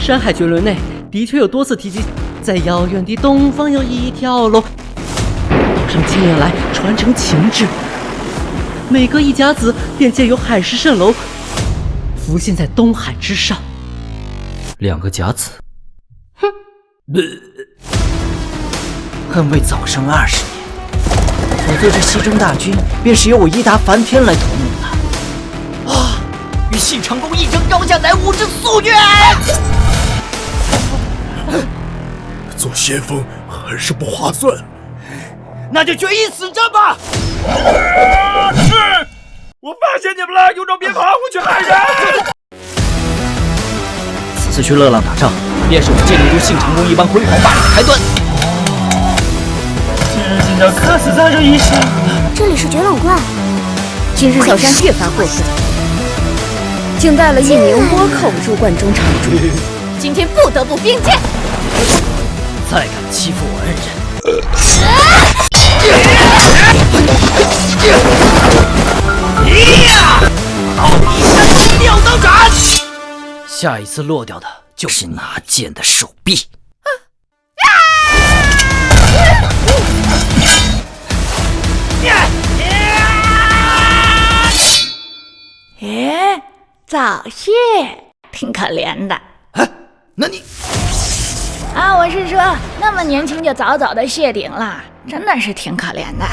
山海绝伦内的确有多次提及，在遥远的东方有一条龙，岛上千年来传承情志。每隔一甲子，便见有海市蜃楼浮现在东海之上。2个甲子，哼，恨未早生20年，否则这西征大军便是由我伊达梵天来统领的。啊！与信长公一争高下乃吾之夙愿。做先锋还是不划算，那就决一死战吧！是，我发现你们了，有种别跑，我去害人！此次去乐浪打仗，便是我建立如信长公一般辉煌霸业的开端。今日竟要客死在这一时，这里是绝冷怪。今日小山越发过分，竟带了一名倭寇入观中常驻，今天不得不兵谏。再敢欺负我恩人！好一山吊刀斩！下一次落掉的就是拿剑的手臂。早泄，挺可怜的。啊，那你啊，我是说，那么年轻就早早的谢顶了，真的是挺可怜的。